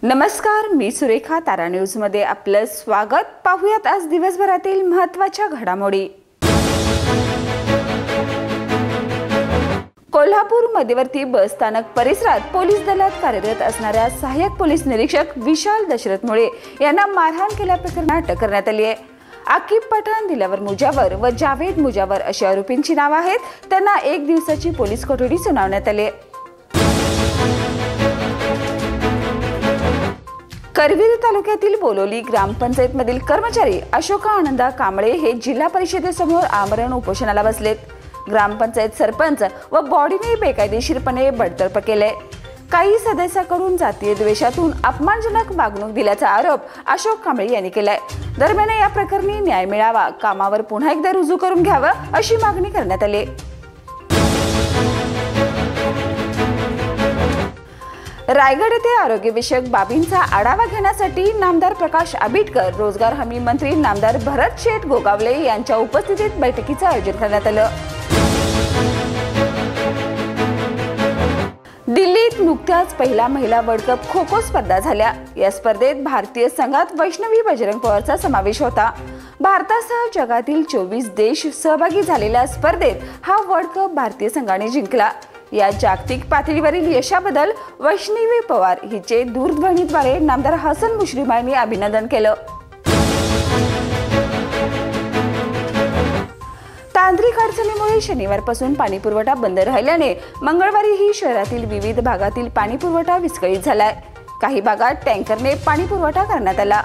नमस्कार, मी सुरेखा. तारा न्यूज मध्ये आपलं स्वागत. पाहूयात आज दिवसभरातील महत्त्वाच्या घडामोडी. कोल्हापूर मध्यवर्ती बस स्थानक परिसरात पोलीस दलात कार्यरत असणाऱ्या सहाय्यक पोलीस निरीक्षक विशाल दशरथ मुळे यांना मारहाण केल्याप्रकरणी अटक करण्यात आली आहे. आकिब पठाण, दिलावर मुजावर व जावेद मुजावर अशी आरोपींची नावे आहेत. त्यांना 1 दिवसाची पोलीस कोठडी सुनावण्यात आली आहे. करवीर तालुक्यातील बोलोली ग्रामपंचायत मधील कर्मचारी अशोका आनंदा कांबळे हे जिल्हा परिषदेसमोर आमरण उपोषणाला बसलेत. ग्रामपंचायत सरपंच व बॉडीने बेकायदेशीरपणे बडतर्फ केले. काही सदस्याकडून जातीय द्वेषातून अपमानजनक वागणूक दिल्याचा आरोप अशोक कांबळे यांनी केलाय. दरम्यान या प्रकरणी न्याय मिळावा, कामावर पुन्हा एकदा रुजू करून घ्यावं अशी मागणी करण्यात आली. रायगड येथे आरोग्यविषयक बाबींचा आढावा घेण्यासाठी नामदार प्रकाश आबिटकर, रोजगार हमी मंत्री नामदार भरत शेठ गोगावले यांच्या उपस्थितीत बैठकीचे आयोजन करण्यात आलं. दिल्लीत नुकत्याच पहिला महिला वर्ल्ड कप खो खो स्पर्धा झाल्या. या स्पर्धेत भारतीय संघात वैष्णवी बजरंग पवारचा समावेश होता. भारतासह जगातील 24 देश सहभागी झालेल्या स्पर्धेत हा वर्ल्ड कप भारतीय संघाने जिंकला. या जागतिक पातळीवरील यशाबद्दल वैष्णवी पवार हिचे दूरध्वनीद्वारे नामदार हसन मुश्रीफ यांनी अभिनंदन केलं. तांत्रिक अडचणीमुळे शनिवारपासून पाणी पुरवठा बंद राहिल्याने मंगळवारीही शहरातील विविध भागातील पाणी पुरवठा विस्कळीत झालाय. काही भागात टँकरने पाणी पुरवठा करण्यात आला.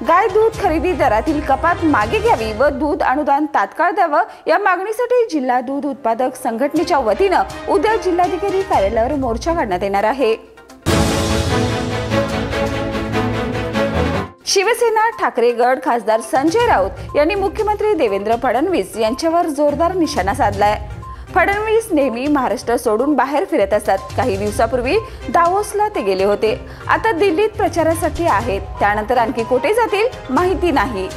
गाय दूध खरेदी दरातील कपात मागे घ्यावी व दूध अनुदान तात्काळ द्यावं या मागणीसाठी जिल्हा दूध उत्पादक संघटनेच्या वतीनं उद्या जिल्हाधिकारी कार्यालयावर मोर्चा काढण्यात येणार आहे. शिवसेना ठाकरे गट खासदार संजय राऊत यांनी मुख्यमंत्री देवेंद्र फडणवीस यांच्यावर जोरदार निशाणा साधलाय. फडणवीस नेहमी महाराष्ट्र सोडून बाहेर फिरत असतात. काही दिवसापूर्वी दावोसला ते गेले होते. आता दिल्लीत प्रचारासाठी आहेत. त्यानंतर आणखी कुठे जातील माहिती नाही.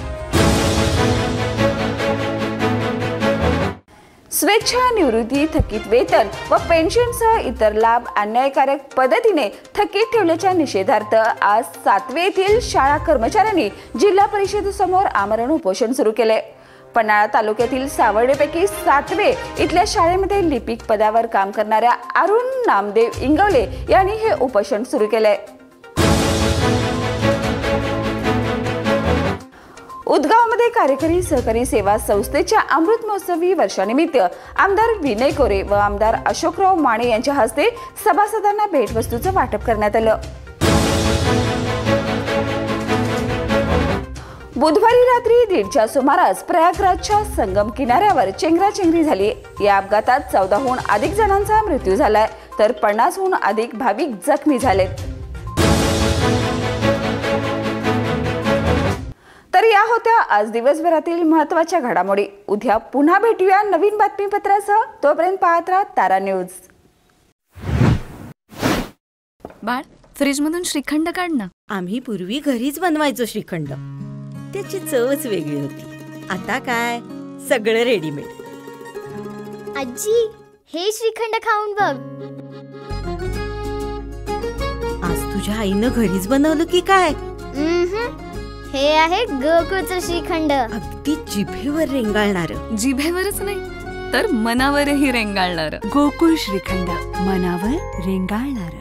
स्वेच्छा निवृत्ती, थकीत वेतन व पेन्शनसह इतर लाभ अन्यायकारक पद्धतीने थकीत ठेवल्याच्या निषेधार्थ आज सातवे येथील शाळा कर्मचाऱ्यांनी जिल्हा परिषदेसमोर आमरण उपोषण सुरू केले. पन्हाळा तालुक्यातील सावर्डेपैकी सातवे इथल्या शाळेमध्ये लिपिक पदावर काम करणाऱ्या अरुण नामदेव इंगवले यांनी हे उपोषण सुरू केले. उदगावमध्ये कार्यकारी सहकारी सेवा संस्थेच्या अमृत महोत्सवी वर्षानिमित्त आमदार विनय कोरे व आमदार अशोकराव माने यांच्या हस्ते सभासदांना भेटवस्तूचं वाटप करण्यात आलं. बुधवारी रात्री 1:30च्या सुमारास प्रयागराजच्या संगम किनाऱ्यावर चेंगराचेंगरी झाली. या अपघातात 14हून अधिक जणांचा मृत्यू झालाय तर 50हून अधिक भाविक जखमी झालेत. तर या होत्या आज दिवसभरातील महत्त्वाच्या घडामोडी. उद्या पुन्हा भेटूया नवीन बातमीपत्रासह. तोपर्यंत पाहत राहा तारा न्यूज. बाळ, फ्रीजमधून श्रीखंड काढ ना. आम्ही पूर्वी घरीच बनवायचो श्रीखंड. त्याची चवच वेगळी होती. आता काय सगळं रेडीमेड. आजी, हे श्रीखंड खाऊन बघ. आज तुझ्या आईनं घरीच बनवलं की काय? हे आहे गोकुळचं श्रीखंड. अगदी जिभेवर रेंगाळणार. जिभेवरच नाही तर मनावरही रेंगाळणार. गोकुळ श्रीखंड, मनावर रेंगाळणार.